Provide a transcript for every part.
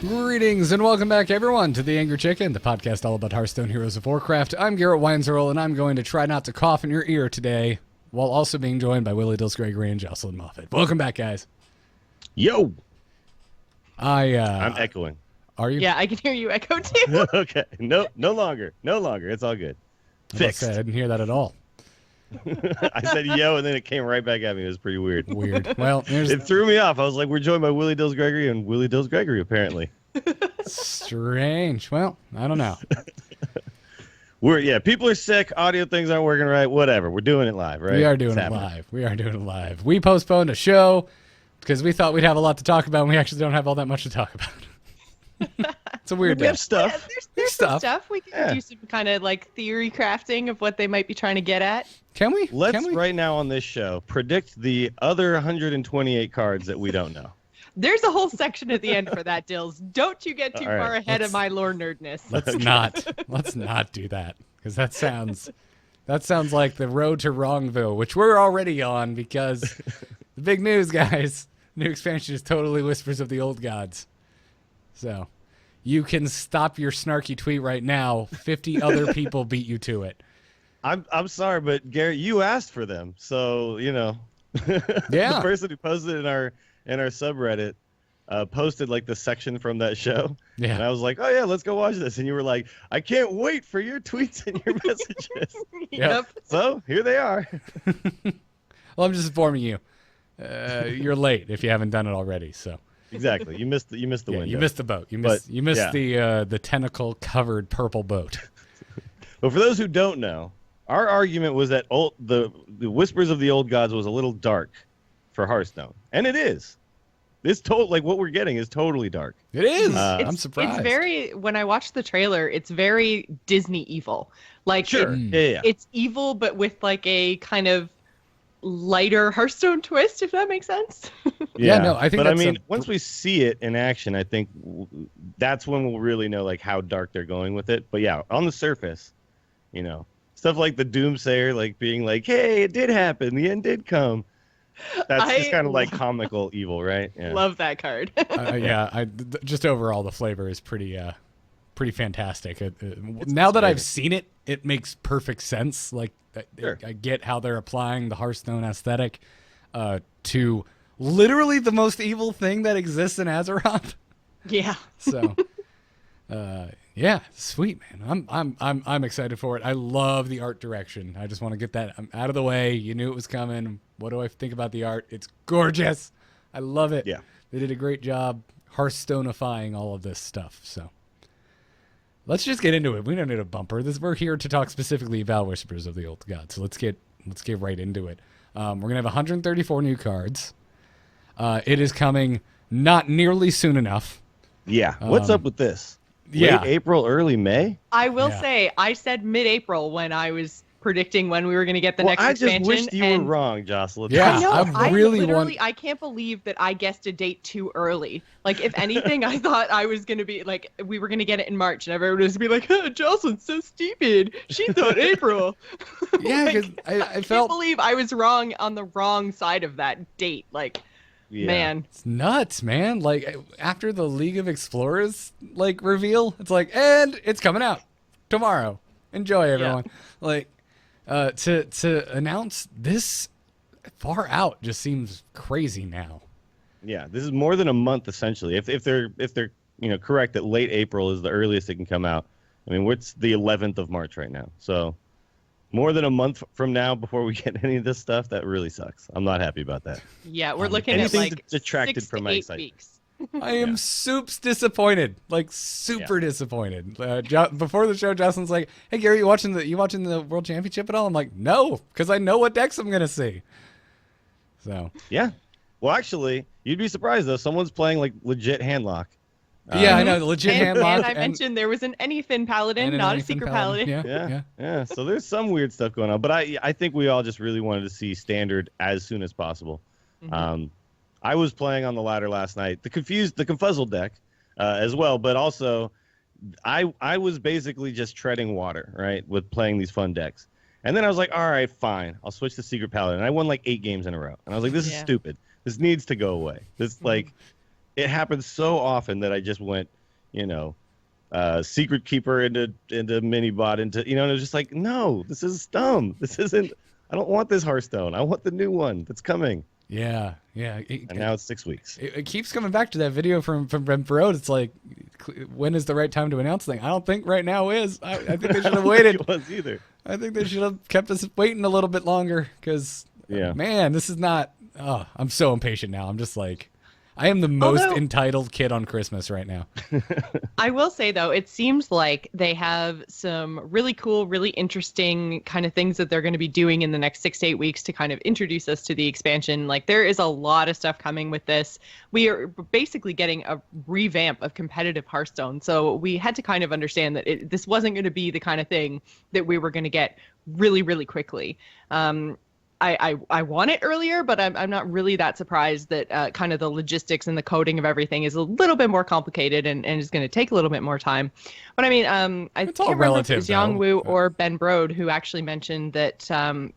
Greetings and welcome back, everyone, to The Angry Chicken, the podcast all about Hearthstone Heroes of Warcraft. I'm Garrett Weinzerl, and I'm going to try not to cough in your ear today, while also being joined by Willie Dills Gregory and Jocelyn Moffat. Welcome back, guys. Yo! I'm echoing. Are you? Yeah, I can hear you echo too. Okay. No longer. It's all good. Fixed. I didn't hear that at all. I said yo, and then it came right back at me. It was pretty weird. Well, it threw me off. I was like, we're joined by Willie Dills Gregory and Willie Dills Gregory, apparently. Strange. Well, I don't know. People are sick. Audio things aren't working right. Whatever. We're doing it live, right? We are doing it live. We postponed a show because we thought we'd have a lot to talk about, and we actually don't have all that much to talk about. It's a weird day. We have stuff. Yeah, there's some stuff. We can do some kind of like theory crafting of what they might be trying to get at. Can we? Let's right now on this show predict the other 128 cards that we don't know. There's a whole section at the end for that, Dills. Don't you get too far ahead of my lore nerdness. Let's not do that, because that sounds like the road to Wrongville, which we're already on, because the big news, guys, new expansion is totally Whispers of the Old Gods. So you can stop your snarky tweet right now. 50 other people beat you to it. I'm sorry, but Garrett, you asked for them, so Yeah. The person who posted in our subreddit posted like the section from that show. Yeah. And I was like, oh yeah, let's go watch this. And you were like, I can't wait for your tweets and your messages. Yep. So here they are. Well, I'm just informing you. You're late if you haven't done it already. So exactly, you missed the window. You missed the boat. You missed the tentacle covered purple boat. But for those who don't know, our argument was that the Whispers of the Old Gods was a little dark for Hearthstone, and it is. This like what we're getting is totally dark. It is. I'm surprised. It's very. When I watched the trailer, it's very Disney evil. Like it's evil, but with like a kind of lighter Hearthstone twist, if that makes sense. Yeah, no, I think. But once we see it in action, I think that's when we'll really know like how dark they're going with it. But yeah, on the surface, stuff like the Doomsayer, like being like, "Hey, it did happen. The end did come." That's just kind of like comical evil, right? Yeah. Love that card. Just overall, the flavor is pretty fantastic. Now that I've seen it, it makes perfect sense. Like, I get how they're applying the Hearthstone aesthetic to literally the most evil thing that exists in Azeroth. Yeah. So, yeah, sweet, man. I'm excited for it. I love the art direction. I just want to get that out of the way. You knew it was coming. What do I think about the art? It's gorgeous. I love it. Yeah. They did a great job Hearthstoneifying all of this stuff. So let's just get into it. We don't need a bumper. We're here to talk specifically about Whispers of the Old Gods. So let's get right into it. We're gonna have 134 new cards. It is coming not nearly soon enough. Yeah. What's up with this? Yeah. Late April, early May? I will say, I said mid-April when I was predicting when we were going to get the next expansion. I just wished you were wrong, Jocelyn. Yeah, I know. I I can't believe that I guessed a date too early. Like, if anything, I thought I was going to be, like, we were going to get it in March, and everyone was going to be like, oh, Jocelyn's so stupid. She thought April. Yeah, because I can't believe I was wrong on the wrong side of that date. Like, man. It's nuts, man. Like, after the League of Explorers, like, reveal, it's like, and it's coming out tomorrow. Enjoy, everyone. Yeah. Like, to announce this far out just seems crazy now. Yeah, this is more than a month, essentially. If they're correct that late April is the earliest it can come out. I mean, it's the 11th of March right now. So more than a month from now before we get any of this stuff, that really sucks. I'm not happy about that. Yeah, we're looking at like detracted 6 from to my 8 excitement. weeks. I am soups disappointed, like super disappointed. Before the show, Justin's like, "Hey Gary, you watching the World Championship at all?" I'm like, "No," because I know what decks I'm gonna see. So yeah, well, actually, you'd be surprised though. Someone's playing like legit handlock. Yeah, I know, the legit handlock. And I mentioned there was an Anyfin Paladin, not a Secret Paladin. Yeah. So there's some weird stuff going on, but I think we all just really wanted to see standard as soon as possible. Mm-hmm. I was playing on the ladder last night, the Confuzzled deck as well, but also I was basically just treading water, right, with playing these fun decks. And then I was like, all right, fine, I'll switch to Secret Paladin. And I won like 8 games in a row. And I was like, this is stupid. This needs to go away. This, like, it happens so often that I just went, secret keeper into mini bot into, and it was just like, no, this is dumb. This isn't. I don't want this Hearthstone. I want the new one that's coming. Yeah. And now it's 6 weeks. It keeps coming back to that video from Ben Farode. It's like, when is the right time to announce things? I don't think right now is. I think they should have waited. It was either. I think they should have kept us waiting a little bit longer because, man, this is not. Oh, I'm so impatient now. I'm just like, I am the most entitled kid on Christmas right now. I will say, though, it seems like they have some really cool, really interesting kind of things that they're going to be doing in the next 6 to 8 weeks to kind of introduce us to the expansion. Like, there is a lot of stuff coming with this. We are basically getting a revamp of competitive Hearthstone. So we had to kind of understand that this wasn't going to be the kind of thing that we were going to get really, really quickly. I want it earlier, but I'm not really that surprised that kind of the logistics and the coding of everything is a little bit more complicated and is going to take a little bit more time. But I mean, I can't remember if it was Yang Wu or Ben Brode who actually mentioned that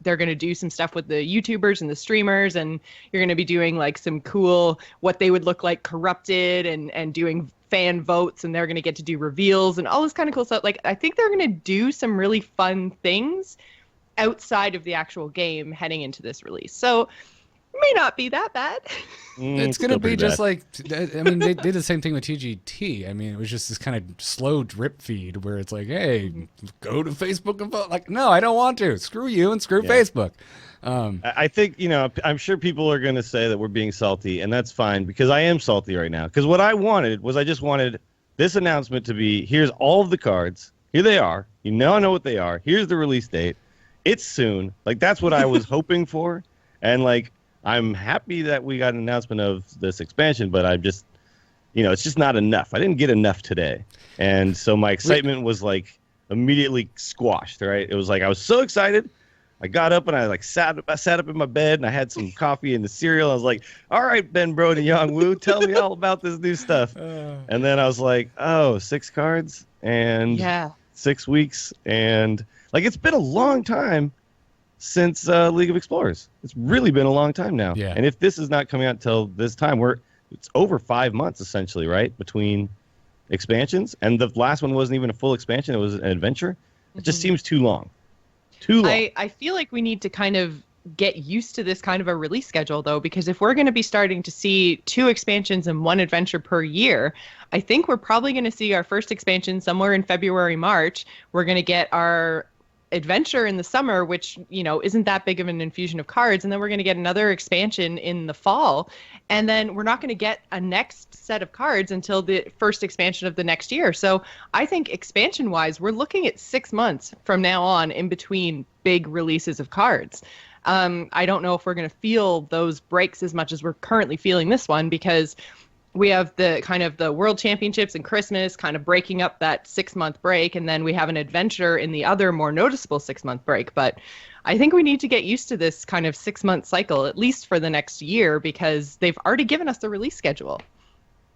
they're going to do some stuff with the YouTubers and the streamers, and you're going to be doing like some cool, what they would look like corrupted and doing fan votes, and they're going to get to do reveals and all this kind of cool stuff. Like, I think they're going to do some really fun things outside of the actual game heading into this release. So may not be that bad. It's going to be just like, I mean, they did the same thing with TGT. I mean, it was just this kind of slow drip feed where it's like, hey, go to Facebook and vote. Like, no, I don't want to. Screw you and screw Facebook. I think, I'm sure people are going to say that we're being salty, and that's fine because I am salty right now. Because what I wanted was I just wanted this announcement to be, here's all of the cards. Here they are. I know what they are. Here's the release date. It's soon. Like, that's what I was hoping for. And, like, I'm happy that we got an announcement of this expansion, but I'm just, it's just not enough. I didn't get enough today. And so my excitement was, like, immediately squashed, right? It was like I was so excited. I got up and I, like, sat up in my bed and I had some coffee and the cereal. I was like, all right, Ben Brode and Yang Wu, tell me all about this new stuff. And then I was like, 6 cards and 6 weeks and... Like, it's been a long time since League of Explorers. It's really been a long time now. Yeah. And if this is not coming out until this time, it's over 5 months, essentially, right, between expansions. And the last one wasn't even a full expansion. It was an adventure. It just seems too long. Too long. I feel like we need to kind of get used to this kind of a release schedule, though, because if we're going to be starting to see 2 expansions and 1 adventure per year, I think we're probably going to see our first expansion somewhere in February, March. We're going to get our adventure in the summer, which isn't that big of an infusion of cards, and then we're going to get another expansion in the fall, and then we're not going to get a next set of cards until the first expansion of the next year. So I think expansion wise, we're looking at 6 months from now on in between big releases of cards. I don't know if we're going to feel those breaks as much as we're currently feeling this one, because we have the kind of the World Championships and Christmas kind of breaking up that 6-month break. And then we have an adventure in the other more noticeable 6-month break. But I think we need to get used to this kind of 6-month cycle, at least for the next year, because they've already given us the release schedule,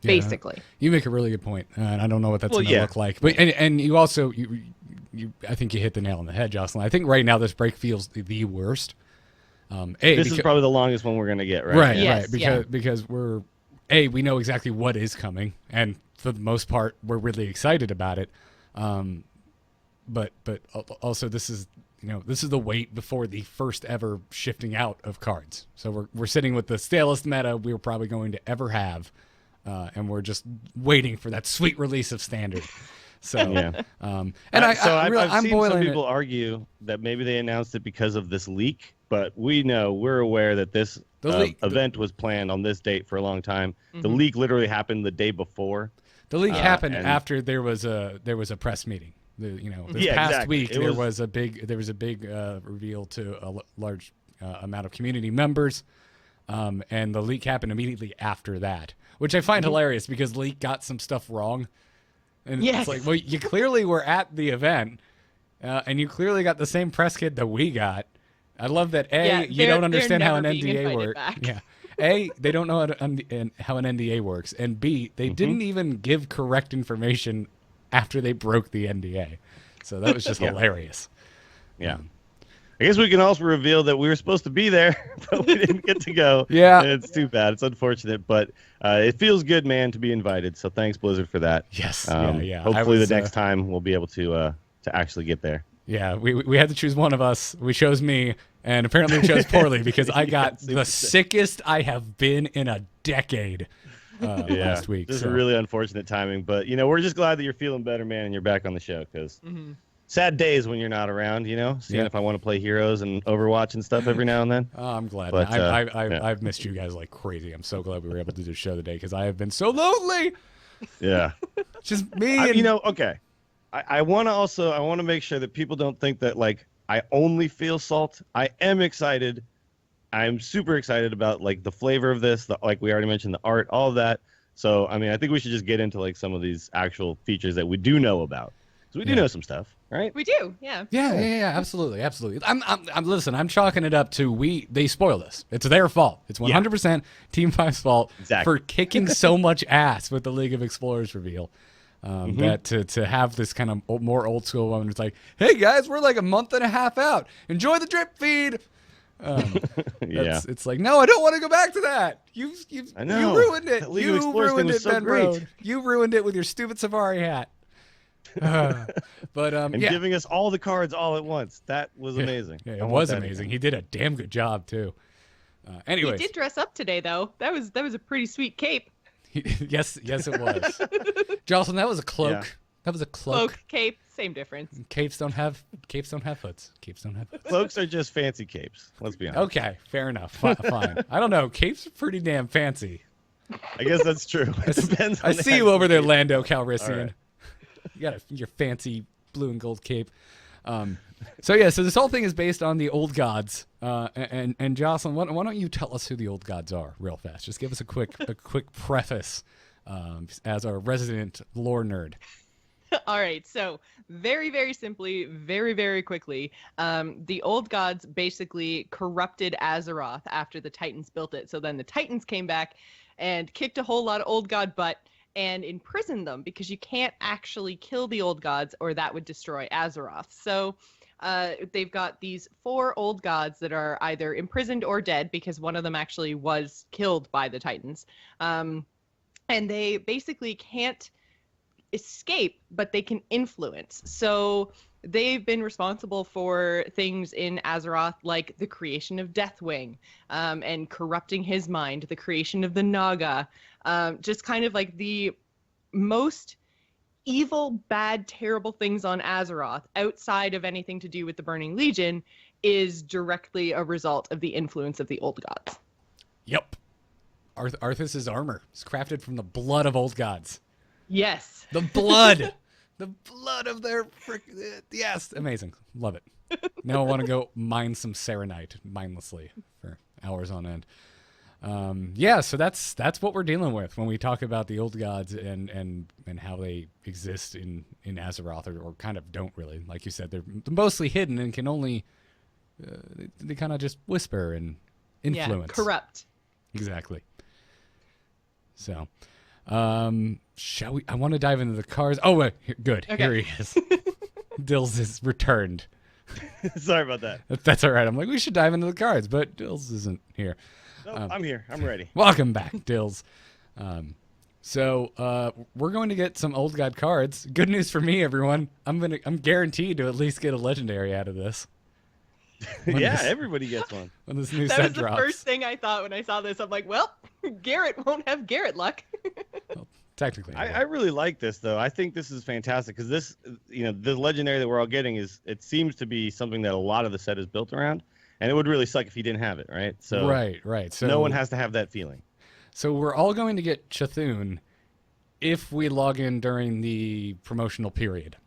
basically. You make a really good point. And I don't know what that's going to look like. But and you also, I think you hit the nail on the head, Jocelyn. I think right now this break feels the worst. This is probably the longest one we're going to get, right? Right. Because we know exactly what is coming, and for the most part, we're really excited about it. But also this is the wait before the first ever shifting out of cards. So we're sitting with the stalest meta we're probably going to ever have, and we're just waiting for that sweet release of standard. So and I've seen some people argue that maybe they announced it because of this leak, but we're aware that this event was planned on this date for a long time. Mm-hmm. The leak literally happened the day before. The leak happened after there was a press meeting. This past week there was a big reveal to a large amount of community members, and the leak happened immediately after that, which I find hilarious because leak got some stuff wrong, and it's like, well, you clearly were at the event, and you clearly got the same press kit that we got. I love that you don't understand how an NDA works. Yeah, they don't know how an NDA works, and B, they didn't even give correct information after they broke the NDA. So that was just hilarious. Yeah. I guess we can also reveal that we were supposed to be there, but we didn't get to go. Yeah. And it's too bad. It's unfortunate, but it feels good, man, to be invited. So thanks, Blizzard, for that. Yes. Yeah. Hopefully the next time we'll be able to actually get there. Yeah, we had to choose one of us. We chose me, and apparently we chose poorly because I got the sickest I have been in a decade last week. This is really unfortunate timing, but, we're just glad that you're feeling better, man, and you're back on the show because sad days when you're not around, seeing if I want to play Heroes and Overwatch and stuff every now and then. Oh, I'm glad. But, I've missed you guys like crazy. I'm so glad we were able to do the show today because I have been so lonely. Yeah. Just me and... okay. I want to make sure that people don't think that, like, I only feel salt. I am excited. I'm super excited about, like, the flavor of this. Like we already mentioned, the art, all of that. So, I mean, I think we should just get into, like, some of these actual features that we do know about. Because we do know some stuff, right? We do, yeah. Yeah, absolutely. Listen, I'm chalking it up to they spoiled us. It's their fault. It's 100% Team 5's fault for kicking so much ass with the League of Explorers reveal. That to have this kind of more old school one, it's like, hey guys, we're like a month and a half out. Enjoy the drip feed. It's like, no, I don't want to go back to that. You ruined it. You ruined it, Ben Road. You ruined it with your stupid safari hat. And giving us all the cards all at once. That was amazing. Yeah, it was amazing. He did a damn good job too. Anyways, he did dress up today though. That was a pretty sweet cape. Yes, it was. Jocelyn, that was a cloak. Yeah. That was a cloak. Cloak, cape, same difference. Capes don't have hoods. Cloaks are just fancy capes. Let's be honest. Okay, fair enough. Fine. I don't know. Capes are pretty damn fancy. I guess that's true. It depends. I see you over there, Lando Calrissian. Right. You got your fancy blue and gold cape. So this whole thing is based on the old gods. And Jocelyn, why don't you tell us who the old gods are real fast? Just give us a quick preface as our resident lore nerd. All right, so very, very simply, very, very quickly, the old gods basically corrupted Azeroth after the Titans built it. So then the Titans came back and kicked a whole lot of old god butt and imprisoned them because you can't actually kill the old gods or that would destroy Azeroth. So they've got these 4 old gods that are either imprisoned or dead because one of them actually was killed by the Titans. And they basically can't escape, but they can influence. So they've been responsible for things in Azeroth like the creation of Deathwing and corrupting his mind, the creation of the Naga, just kind of like the most evil, bad, terrible things on Azeroth outside of anything to do with the Burning Legion is directly a result of the influence of the old gods. Yep. Arthas's armor is crafted from the blood of old gods. Yes. The blood. The blood of their yes. Amazing. Love it. Now I want to go mine some Serenite mindlessly for hours on end. So that's what we're dealing with when we talk about the old gods and how they exist in Azeroth or kind of don't really. Like you said, they're mostly hidden and can only they kind of just whisper and influence. Yeah, corrupt. Exactly. So, shall we? I want to dive into the cards. Oh, wait, good. Okay. Here he is. Dills has returned. Sorry about that. That's all right. I'm like, we should dive into the cards, but Dills isn't here. No, I'm here. I'm ready. Welcome back, Dills. So we're going to get some old god cards. Good news for me, everyone. I'm guaranteed to at least get a legendary out of this. Everybody gets one. When this new that set was the drops. first thing I thought when I saw this. I'm like, well, Garrett won't have Garrett luck. Well, technically. I really like this, though. I think this is fantastic because this, the legendary that we're all getting it seems to be something that a lot of the set is built around. And it would really suck if he didn't have it, right? So right. So no one has to have that feeling. So we're all going to get Chthon if we log in during the promotional period.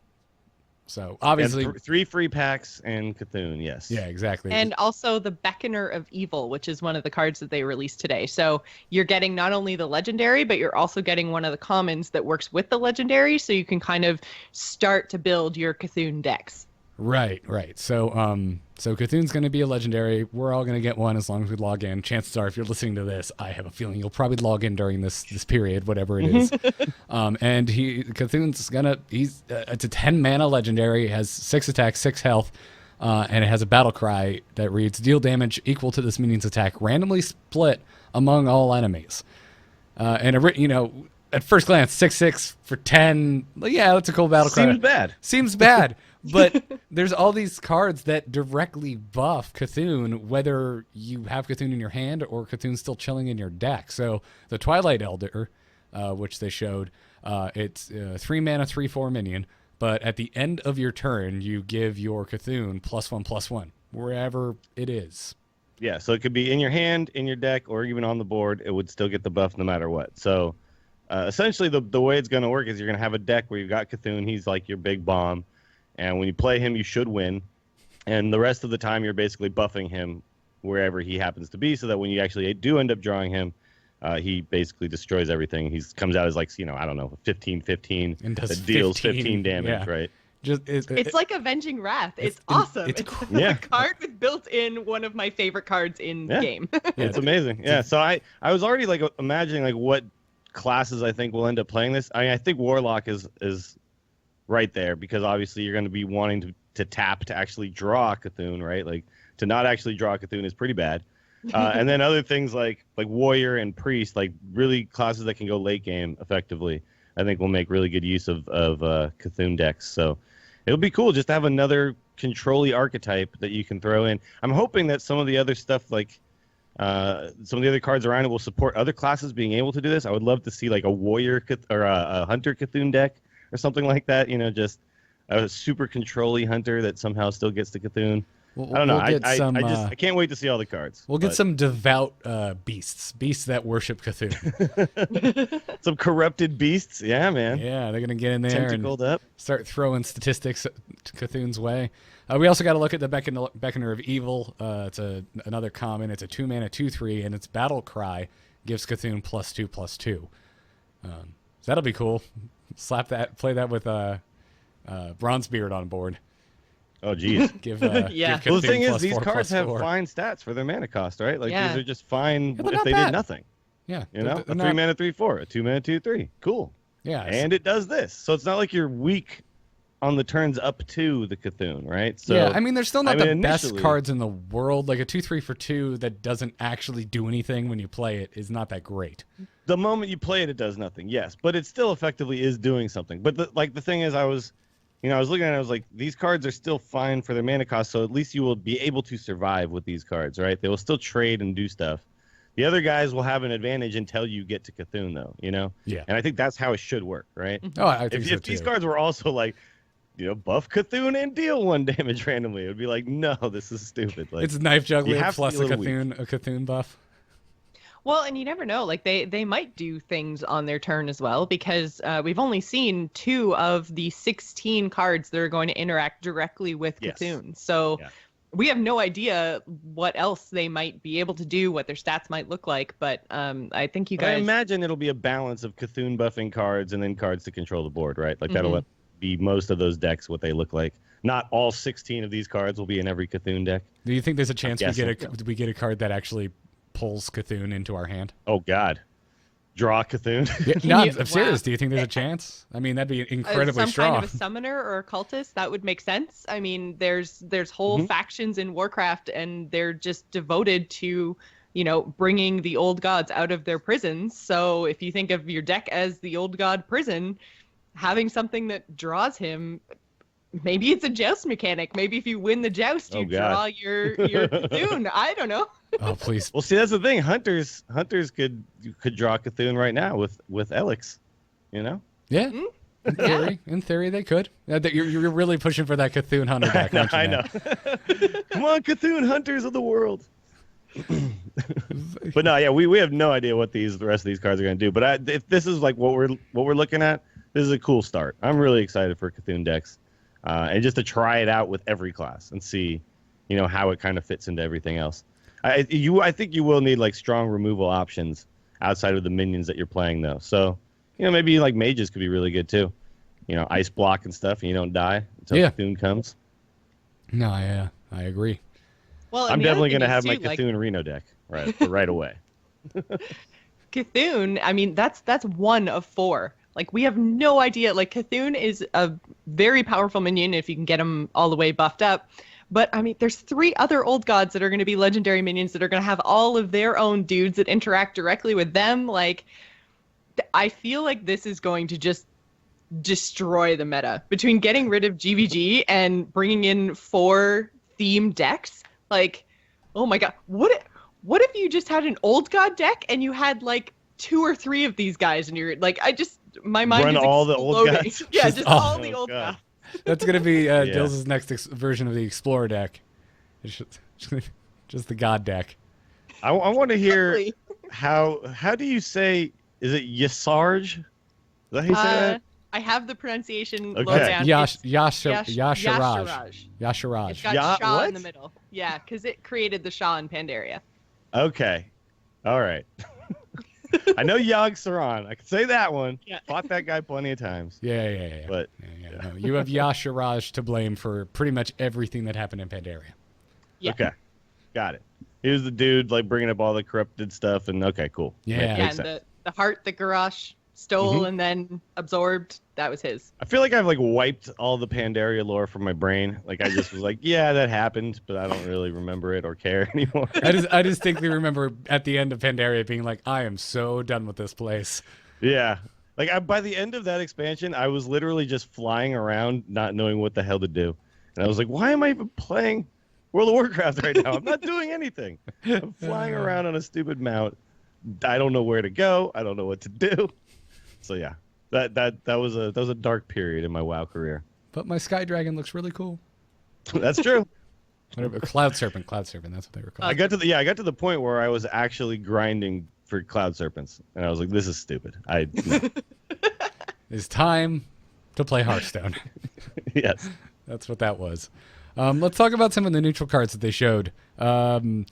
So obviously 3 free packs and Chthon, yes. Yeah, exactly. And also the Beckoner of Evil, which is one of the cards that they released today. So you're getting not only the legendary, but you're also getting one of the commons that works with the legendary, so you can kind of start to build your Chthon decks. Right. So Chthon's going to be a legendary. We're all going to get one as long as we log in. Chances are, if you're listening to this, I have a feeling you'll probably log in during this period, whatever it is. And Chthon's it's a 10 mana legendary. Has 6 attacks, 6 health. and it has a battle cry that reads, deal damage equal to this minion's attack, randomly split among all enemies. At first glance, 6/6 for 10, yeah, that's a cool battle cry. Seems bad. But there's all these cards that directly buff Cthulhu, whether you have Cthulhu in your hand or Cthulhu's still chilling in your deck. So the Twilight Elder, which they showed, it's 3 mana, 3/4 minion. But at the end of your turn, you give your Cthulhu +1/+1, wherever it is. Yeah, so it could be in your hand, in your deck, or even on the board. It would still get the buff no matter what. So essentially, the way it's going to work is you're going to have a deck where you've got Cthulhu. He's like your big bomb. And when you play him, you should win. And the rest of the time, you're basically buffing him wherever he happens to be, so that when you actually do end up drawing him, he basically destroys everything. He comes out as 15/15 and does that deals 15 15 damage, yeah. right? It's like Avenging Wrath. It's awesome. It's yeah. a card with built-in one of my favorite cards in the game. It's amazing. Yeah, so I was already imagining what classes I think will end up playing this. I think Warlock is right there, because obviously you're going to be wanting to tap to actually draw Cthulhu, right? Like, to not actually draw Cthulhu is pretty bad. And then other things like Warrior and Priest, like really classes that can go late game effectively, I think will make really good use of Cthulhu decks. So it'll be cool just to have another control-y archetype that you can throw in. I'm hoping that some of the other stuff, like some of the other cards around it, will support other classes being able to do this. I would love to see like a Warrior or a Hunter Cthulhu deck or something like that, just a super control-y hunter that somehow still gets to Cthulhu. I don't know. I can't wait to see all the cards. We'll get some devout beasts that worship Cthulhu. Some corrupted beasts. Yeah, man. Yeah, they're going to get in there Tentacled and up. Start throwing statistics to Cthulhu's way. We also got to look at the Beckoner of Evil. It's another common. It's a 2 mana 2/3, and its battle cry gives Cthulhu +2/+2. So that'll be cool. Play that with Bronzebeard on board. Oh, geez. Give yeah. give Well, the thing is, +4/+4. these cards have fine stats for their mana cost, right? Like, Yeah. these are just fine they're if not they bad. did nothing. Yeah, You know, they're a not- 3 mana 3/4, a 2 mana 2/3. Cool. Yeah, And it does this. So it's not like you're weak on the turns up to the Cthulhu, right? So yeah. I mean, they're still not the best initially- cards in the world. Like a 2/3 for 2 that doesn't actually do anything when you play it is not that great. The moment you play it, it does nothing. Yes, but it still effectively is doing something. But the thing is, I was looking at it, I was like, these cards are still fine for their mana cost, so at least you will be able to survive with these cards, right? They will still trade and do stuff. The other guys will have an advantage until you get to Cthulhu, though, Yeah. And I think that's how it should work, right? Oh, I think so If these too. cards were also like, buff Cthulhu and deal 1 damage randomly, it would be like, no, this is stupid. Like, It's Knife Juggler have to plus be a a little weak. Cthulhu buff. Well, and you never know. Like they might do things on their turn as well, because we've only seen 2 of the 16 cards that are going to interact directly with Yes. Cthulhu. So Yeah. we have no idea what else they might be able to do, what their stats might look like. But I think you But I guys. imagine it'll be a balance of Cthulhu buffing cards and then cards to control the board, right? Like that'll be most of those decks what they look like. Not all 16 of these cards will be in every Cthulhu deck. Do you think there's a chance we guessing. get a card that actually pulls Cthulhu into our hand? Oh God, draw Cthulhu. Yeah, no, you- I'm serious. wow. Do you think there's a chance? I mean, that'd be incredibly some strong. kind of a summoner or a cultist, that would make sense. I mean, there's whole factions in Warcraft, and they're just devoted to bringing the old gods out of their prisons. So if you think of your deck as the old god prison, having something that draws him, maybe it's a joust mechanic. Maybe if you win the joust, you Oh, God. draw your Cthulhu. I don't know. Oh, please. Well, see, that's the thing. Hunters could draw Cthulhu right now with Elix. Yeah. Mm-hmm. In theory, they could. You're really pushing for that Cthulhu Hunter deck, aren't you, I man? know. Come on, Cthulhu Hunters of the world. But no, yeah, we have no idea what the rest of these cards are going to do. But if this is like what we're looking at, this is a cool start. I'm really excited for Cthulhu decks, and just to try it out with every class and see, how it kind of fits into everything else. I think you will need like strong removal options outside of the minions that you're playing though. So, maybe like mages could be really good too. Ice block and stuff, and you don't die until Cthulhu comes. No, I agree. Well, I'm and the other definitely thing going to is, have my too, Cthulhu Reno deck right away. Cthulhu, I mean, that's 1 of 4. Like, we have no idea. Like, Cthulhu is a very powerful minion if you can get him all the way buffed up. But I mean, there's 3 other old gods that are going to be legendary minions that are going to have all of their own dudes that interact directly with them. Like, I feel like this is going to just destroy the meta between getting rid of GVG and bringing in 4 theme decks. Like, oh my god, what if you just had an old god deck and you had like 2 or 3 of these guys and you're like, my mind Run is all exploding. the old guys? Yeah, just all the Oh, old God. guys. That's gonna be Dill's next version of the Explorer deck. It's just the God deck. I want to hear Exactly. how do you say, is it Yasarj? Is that how you say that? I have the pronunciation Okay. low down. It's Yasharaj. Yasharaj. Yasharaj. It's got Ya- Shah what? in the middle. Yeah, because it created the Shah in Pandaria. Okay. All right. I know Yogg Saron. I can say that one. Yeah. Fought that guy plenty of times. Yeah. But No, you have Yasharaj to blame for pretty much everything that happened in Pandaria. Yeah. okay. Got it. He was the dude like bringing up all the corrupted stuff and okay, cool. Yeah. Yeah, Makes and sense. the heart that Garrosh stole and then absorbed, that was his. I feel like I've like wiped all the Pandaria lore from my brain. Like I just was like, yeah, that happened, but I don't really remember it or care anymore. I distinctly remember at the end of Pandaria being like, I am so done with this place. Yeah. Like by the end of that expansion, I was literally just flying around, not knowing what the hell to do. And I was like, why am I even playing World of Warcraft right now? I'm not doing anything. I'm flying around on a stupid mount. I don't know where to go. I don't know what to do. So yeah, that was a dark period in my WoW career. But my Sky Dragon looks really cool. That's true. Whatever, Cloud Serpent, that's what they were called. I got to the point where I was actually grinding for Cloud Serpents, and I was like, this is stupid. No. It's time to play Hearthstone. Yes. That's what that was. Let's talk about some of the neutral cards that they showed. There's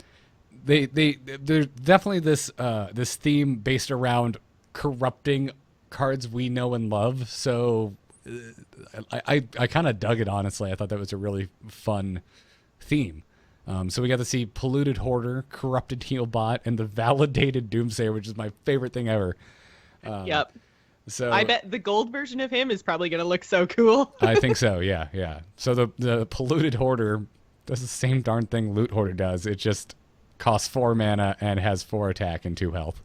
definitely this theme based around corrupting cards we know and love. So I kind of dug it, honestly. I thought that was a really fun theme. So we got to see Polluted Hoarder, Corrupted Healbot, and the Validated Doomsayer, which is my favorite thing ever. Yep. So I bet the gold version of him is probably going to look so cool. I think so, yeah. So the Polluted Hoarder does the same darn thing Loot Hoarder does. It just costs 4 mana and has 4 attack and 2 health.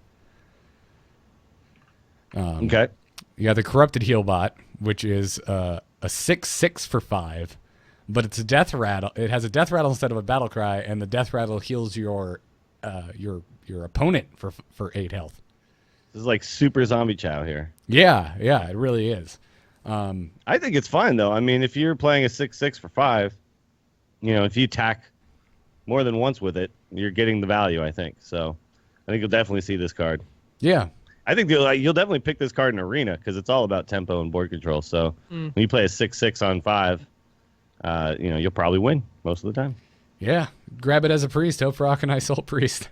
Okay. You got the Corrupted Healbot, which is a 6/6 for 5, but it's a death rattle. It has a death rattle instead of a battle cry, and the death rattle heals your opponent for 8 health. This is like super zombie chow here. Yeah, it really is. I think it's fine though. I mean, if you're playing a 6/6 for 5, if you attack more than once with it, you're getting the value. I think so. I think you'll definitely see this card. Yeah. I think you'll definitely pick this card in Arena because it's all about tempo and board control. So when you play a 6/6 on 5, you'll probably win most of the time. Yeah. Grab it as a priest. Hope for Akanai Soul Priest.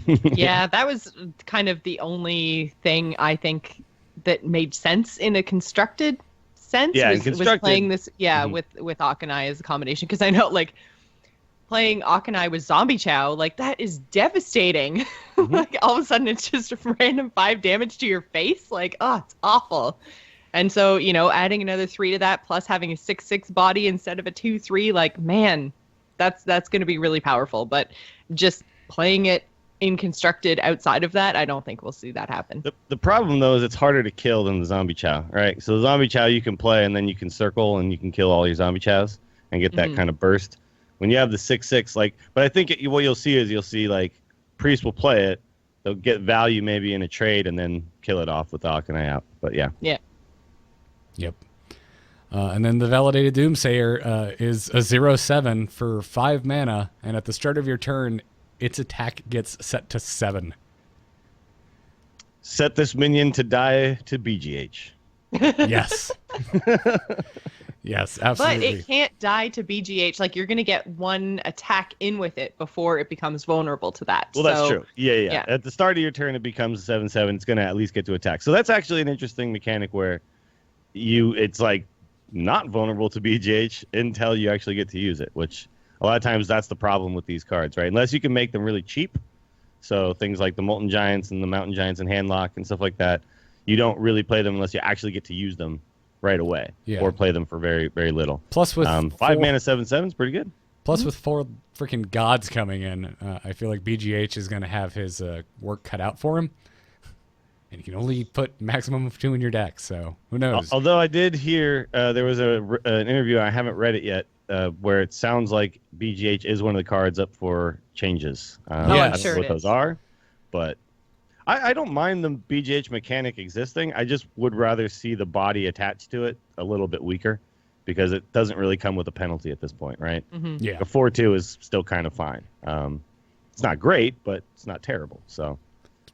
Yeah, that was kind of the only thing I think that made sense in a constructed sense. Yeah, was constructed. playing this, with Akanai as a combination. Because I know, like, playing Akanai with Zombie Chow, like, that is devastating. Like, all of a sudden, it's just a random 5 damage to your face. Like, oh, it's awful. And so, adding another 3 to that, plus having a 6/6 body instead of a 2/3, like, man, that's going to be really powerful. But just playing it in constructed outside of that, I don't think we'll see that happen. The problem though is it's harder to kill than the zombie chow, right? So the zombie chow you can play and then you can circle and you can kill all your zombie chows and get that kind of burst. When you have the 6/6, but I think what you'll see like priest will play it, they'll get value maybe in a trade and then kill it off with the Akanai out. But yeah. Yep. And then the Validated Doomsayer is a 0/7 for 5 mana, and at the start of your turn, its attack gets set to 7. Set this minion to die to BGH. Yes. Yes, absolutely. But it can't die to BGH. Like, you're going to get 1 attack in with it before it becomes vulnerable to that. Well, that's true. Yeah. At the start of your turn, it becomes a 7/7. It's going to at least get to attack. So that's actually an interesting mechanic where it's like not vulnerable to BGH until you actually get to use it, which a lot of times that's the problem with these cards, right? Unless you can make them really cheap. So things like the Molten Giants and the Mountain Giants and Handlock and stuff like that, you don't really play them unless you actually get to use them right away, or play them for very, very little. Plus with 5 mana 7/7 is pretty good. Plus, with 4 freaking gods coming in, I feel like BGH is going to have his work cut out for him. And you can only put maximum of 2 in your deck, so who knows? Although I did hear there was an interview, I haven't read it yet, where it sounds like BGH is one of the cards up for changes. I don't know what those are, but I don't mind the BGH mechanic existing. I just would rather see the body attached to it a little bit weaker, because it doesn't really come with a penalty at this point, right? Mm-hmm. Yeah. A 4/2 is still kind of fine. It's not great, but it's not terrible. So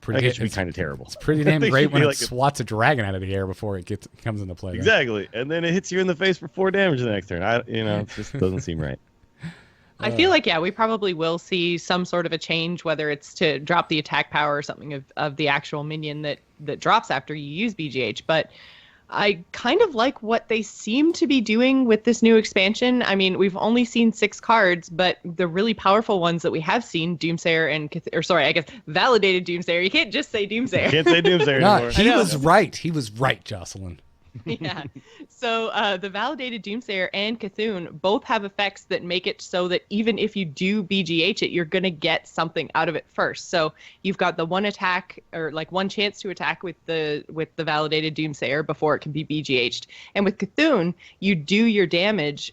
I think it should be kind of terrible. It's pretty damn great when it swats a dragon out of the air before it comes into play. Exactly, and then it hits you in the face for 4 damage the next turn. It just doesn't seem right. I feel like, we probably will see some sort of a change, whether it's to drop the attack power or something of the actual minion that drops after you use BGH. But I kind of like what they seem to be doing with this new expansion. I mean, we've only seen 6 cards, but the really powerful ones that we have seen, Doomsayer and Validated Doomsayer. You can't just say Doomsayer. Can't say Doomsayer anymore. He was right. He was right, Jocelyn. Yeah. So the Validated Doomsayer and Cthulhu both have effects that make it so that even if you do BGH it, you're going to get something out of it first. So you've got the one attack, or like one chance to attack with the Validated Doomsayer before it can be BGH'd. And with Cthulhu, you do your damage,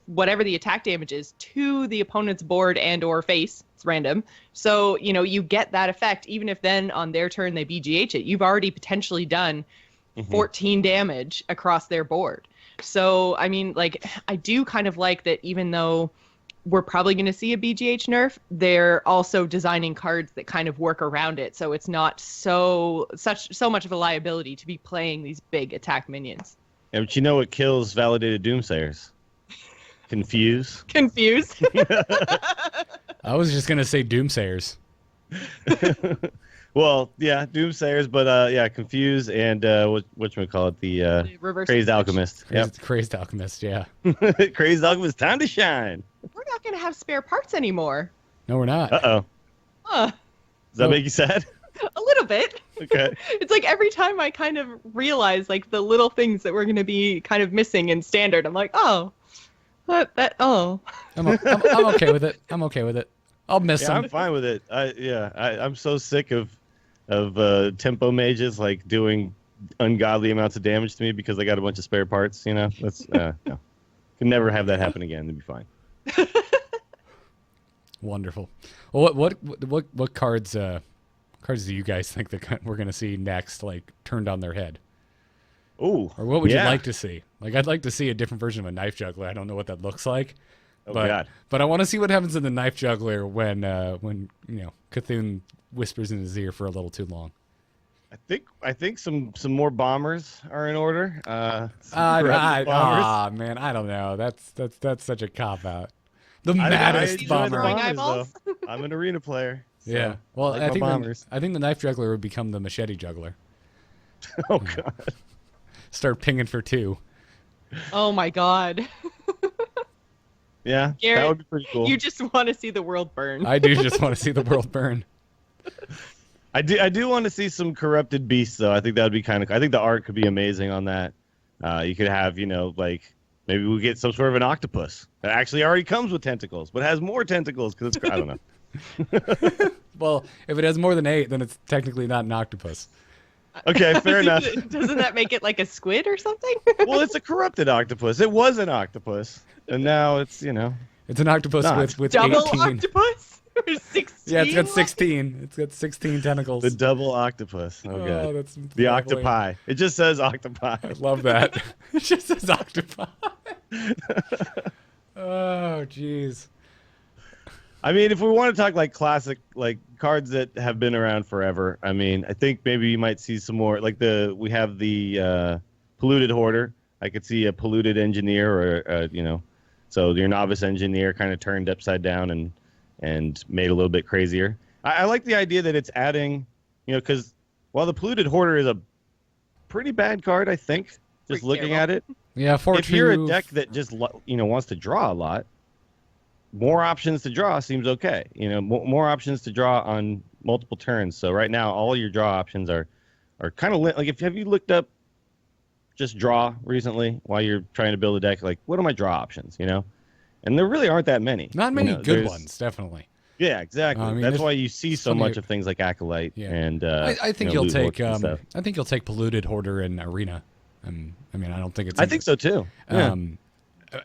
whatever the attack damage is, to the opponent's board and or face. It's random. So, you get that effect, even if then on their turn they BGH it. You've already potentially done 14 damage across their board. So, I mean, I do kind of like that, even though we're probably going to see a BGH nerf, they're also designing cards that kind of work around it. So it's not so much of a liability to be playing these big attack minions. Yeah, but you know what kills Validated Doomsayers? Confuse. Confuse. I was just going to say Doomsayers. Well, yeah, Doomsayers, but Confuse and whatchamacallit, the Crazed Alchemist. Crazed Alchemist, yeah. Crazed Alchemist, time to shine. We're not going to have spare parts anymore. No, we're not. Uh-oh. Huh. Does that make you sad? A little bit. Okay. It's like every time I kind of realize the little things that we're going to be kind of missing in standard, I'm like, oh. I'm okay with it. I'm okay with it. I'll miss them. I'm fine with it. I'm so sick of tempo mages doing ungodly amounts of damage to me because they got a bunch of spare parts. That's no. Can never have that happen again. It'd be fine. Wonderful. Well, what cards do you guys think that we're gonna see next, turned on their head? Ooh. Or what would you like to see? I'd like to see a different version of a knife juggler. I don't know what that looks like. God. But I want to see what happens in the knife juggler when Cthulhu whispers in his ear for a little too long. I think some more bombers are in order. Man, I don't know. That's such a cop out. The maddest bomber. I'm an arena player. So yeah. Well, I think the knife juggler would become the machete juggler. Oh God. Start pinging for 2. Oh my God. Yeah, Garrett, that would be pretty cool. You just want to see the world burn. I do just want to see the world burn. I do want to see some corrupted beasts, though. I think that would be kind of. I think the art could be amazing on that. You could have, maybe we get some sort of an octopus that actually already comes with tentacles, but has more tentacles because it's. I don't know. Well, if it has more than 8, then it's technically not an octopus. Okay, fair enough. Doesn't that make it like a squid or something? Well, it's a corrupted octopus. It was an octopus, and now it's It's an octopus with double 18. Octopus? Or 16? Yeah, it's got 16. It's got 16 tentacles. The double octopus. Oh God. That's the octopi. It just says octopi. I love that. It just says octopi. Oh, jeez. I mean, if we want to talk classic, cards that have been around forever, I mean, I think maybe you might see some more. We have the polluted hoarder. I could see a polluted engineer, or so your novice engineer kind of turned upside down and made a little bit crazier. I like the idea that it's adding, because while the polluted hoarder is a pretty bad card, I think, just looking at it. Yeah, if you're a deck that just wants to draw a lot, more options to draw seems okay. More options to draw on multiple turns. So right now, all your draw options are kind of have you looked up just draw recently while you're trying to build a deck? What are my draw options? and there really aren't that many. Not many good ones, definitely. Yeah, exactly. I mean, that's why you see so much of things like Acolyte and. I think you'll Loot take. Hordes and stuff. I think you'll take Polluted Hoarder and Arena. I mean, I don't think it's. I think so too. Yeah.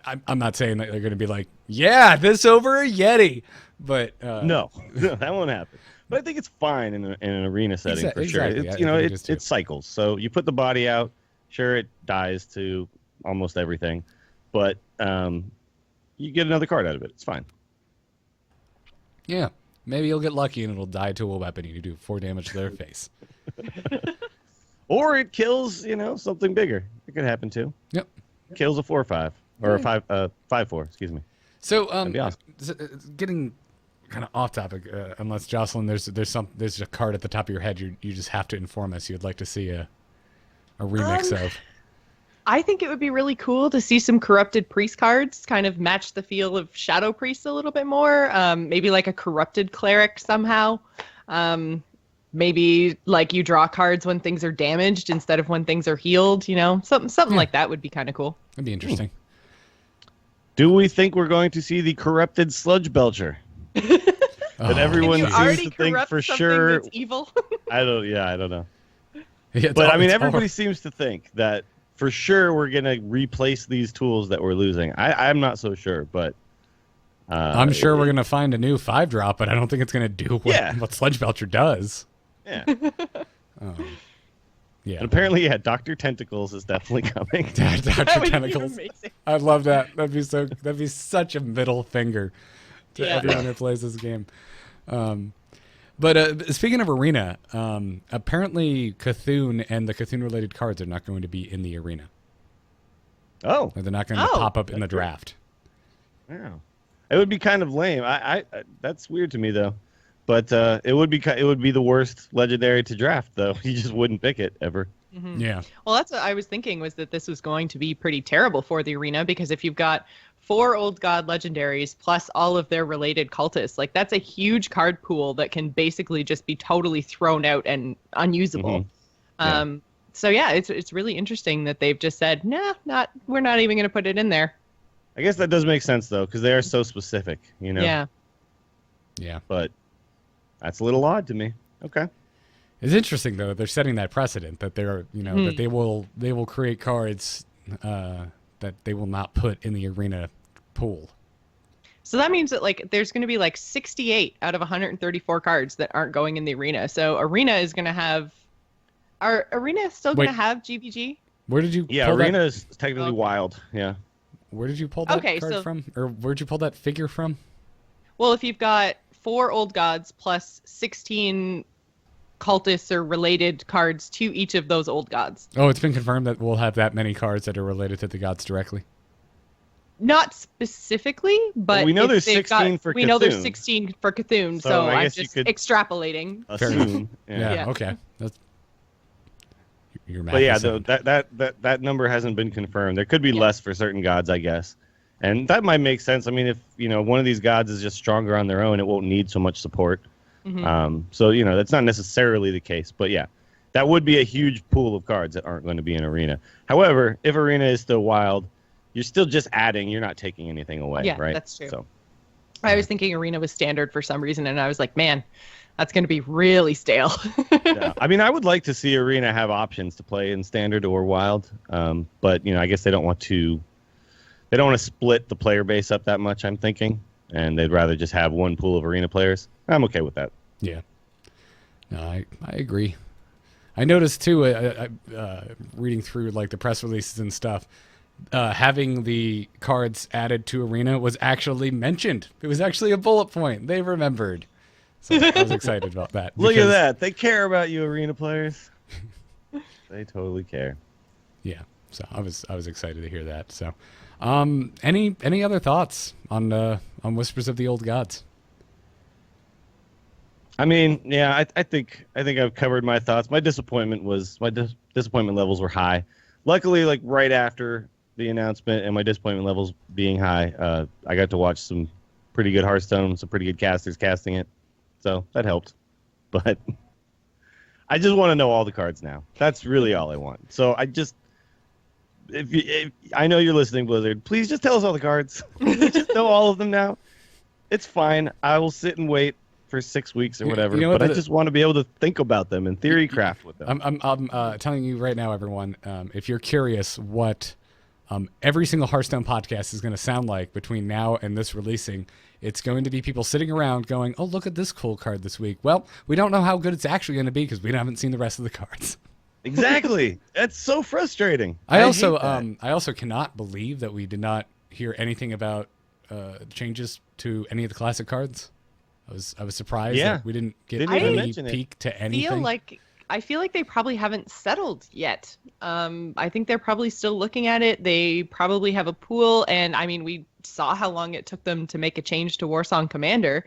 I'm not saying that they're going to be like, yeah, this over a Yeti, but no, that won't happen. But I think it's fine in an arena setting for sure. Exactly. It's it cycles. So you put the body out, sure it dies to almost everything, but you get another card out of it. It's fine. Yeah, maybe you'll get lucky and it'll die to a weapon and you do 4 damage to their face. Or it kills, something bigger. It could happen too. Yep. Kills a 4/5 or a 5/4. Excuse me. So That'd be awesome. Getting kind of off topic, unless Jocelyn, there's a card at the top of your head you just have to inform us you'd like to see a remix of. I think it would be really cool to see some corrupted priest cards kind of match the feel of Shadow Priest a little bit more. Maybe like a corrupted cleric somehow. Maybe like you draw cards when things are damaged instead of when things are healed. Something like that would be kind of cool. That'd be interesting. Do we think we're going to see the corrupted Sludge Belcher? That everyone seems to think for sure. That's evil. I don't know. Yeah, but I mean, everybody seems to think that for sure we're gonna replace these tools that we're losing. I'm not so sure, but I'm sure we're gonna find a new 5-drop, but I don't think it's gonna do what Sludge Belcher does. Yeah. Yeah. And apparently, Dr. Tentacles is definitely coming. Dr. Tentacles. I'd love that. That'd be such a middle finger to everyone who plays this game. But speaking of arena, apparently Cthulhu and the Cthulhu-related cards are not going to be in the arena. Oh. They're not going to pop up in the draft. Wow. It would be kind of lame. I that's weird to me though. But it would be the worst legendary to draft though. You just wouldn't pick it ever. Mm-hmm. Yeah. Well, that's what I was thinking, was that this was going to be pretty terrible for the arena, because if you've got 4 old god legendaries plus all of their related cultists, like that's a huge card pool that can basically just be totally thrown out and unusable. Mm-hmm. So yeah, it's really interesting that they've just said, we're not even going to put it in there. I guess that does make sense though, because they are so specific, Yeah. Yeah. But that's a little odd to me. Okay. It's interesting though. They're setting that precedent that they're, that they will create cards that they will not put in the arena pool. So that means that there's going to be 68 out of 134 cards that aren't going in the arena. So arena is going to have. Are arena still going to have GBG? Where did you? Yeah, pull arena that? is technically wild. Yeah. Where did you pull that card from, or where'd you pull that figure from? Well, if you've got 4 old gods plus 16 cultists or related cards to each of those old gods. Oh, it's been confirmed that we'll have that many cards that are related to the gods directly. Not specifically, but well, we know there's 16 for Cthulhu. We know there's 16 for Cthulhu, so I'm just extrapolating. Assume. Yeah. Okay. Your math. But yeah, that number hasn't been confirmed. There could be less for certain gods, I guess. And that might make sense. I mean, if one of these gods is just stronger on their own, it won't need so much support. Mm-hmm. So that's not necessarily the case. But yeah, that would be a huge pool of cards that aren't going to be in arena. However, if arena is still wild, you're still just adding. You're not taking anything away, yeah, right? That's true. So, I was thinking arena was standard for some reason, and I was like, man, that's going to be really stale. yeah. I mean, I would like to see arena have options to play in standard or wild. But I guess they don't want to. They don't want to split the player base up that much, I'm thinking, and they'd rather just have one pool of arena players. I'm okay with that. Yeah. No, I agree. I noticed too, reading through the press releases and stuff, having the cards added to arena was actually mentioned. It was actually a bullet point. They remembered. So I was excited about that. Look at that. They care about you, arena players. They totally care. Yeah. So I was excited to hear that. So, any other thoughts on Whispers of the Old Gods? I mean, yeah, I think I've covered my thoughts. My disappointment levels were high. Luckily, right after the announcement and my disappointment levels being high, I got to watch some pretty good Hearthstone, some pretty good casters casting it, so that helped. But I just want to know all the cards now. That's really all I want. So if I know you're listening, Blizzard, please just tell us all the cards. We just know all of them now. It's fine. I will sit and wait for 6 weeks or whatever. You know but what, I just want to be able to think about them and theory craft with them. I'm telling you right now, everyone, if you're curious what every single Hearthstone podcast is going to sound like between now and this releasing, it's going to be people sitting around going, oh, look at this cool card this week. Well, we don't know how good it's actually going to be because we haven't seen the rest of the cards. Exactly. That's so frustrating. I also cannot believe that we did not hear anything about changes to any of the classic cards. I was surprised that we didn't get any peek to anything. I feel like they probably haven't settled yet. I think they're probably still looking at it. They probably have a pool, and I mean, we saw how long it took them to make a change to Warsong Commander.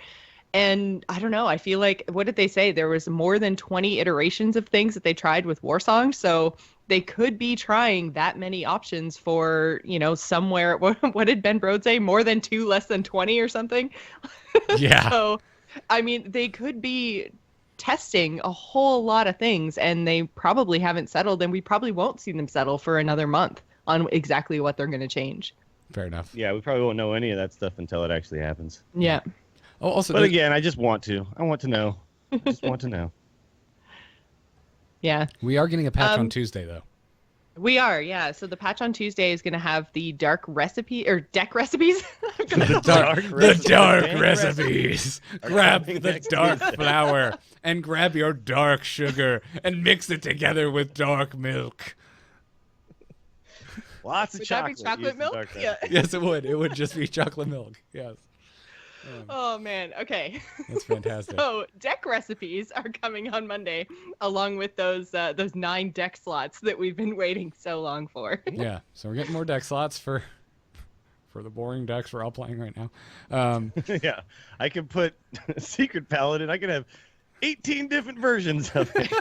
And I don't know, I feel like, what did they say? There was more than 20 iterations of things that they tried with Warsong, so they could be trying that many options for, somewhere. What did Ben Brode say? More than 2, less than 20 or something? Yeah. So, I mean, they could be testing a whole lot of things, and they probably haven't settled, and we probably won't see them settle for another month on exactly what they're going to change. Fair enough. Yeah, we probably won't know any of that stuff until it actually happens. Yeah. Oh, also, but again, I just want to. I want to know. I just want to know. Yeah. We are getting a patch on Tuesday, though. We are, yeah. So the patch on Tuesday is going to have the dark recipe or deck recipes. The dark recipes. Grab the dark flour and grab your dark sugar and mix it together with dark milk. Lots of Would chocolate. That be chocolate milk? Yeah. Yes, it would. It would just be chocolate milk. Yes. Oh man. Okay. That's fantastic. So deck recipes are coming on Monday, along with those 9 deck slots that we've been waiting so long for. Yeah. So we're getting more deck slots for the boring decks we're all playing right now. Yeah. I can put Secret Paladin. I can have 18 different versions of it.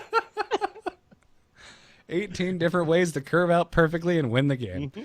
18 different ways to curve out perfectly and win the game. Mm-hmm.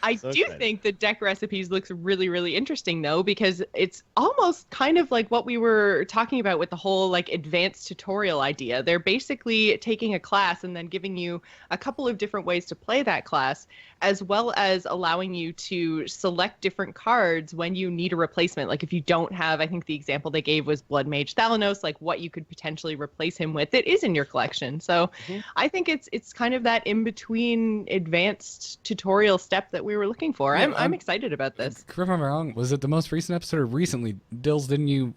I do think the deck recipes looks really, really interesting, though, because it's almost kind of like what we were talking about with the whole like advanced tutorial idea. They're basically taking a class and then giving you a couple of different ways to play that class, as well as allowing you to select different cards when you need a replacement. Like if you don't have, I think the example they gave was Blood Mage Thalanos, like what you could potentially replace him with that is in your collection. So I think it's kind of that in between advanced tutorial step that we were looking for. Yeah, I'm excited about this. Correct me if I'm wrong. Was it the most recent episode or recently? Dills, didn't you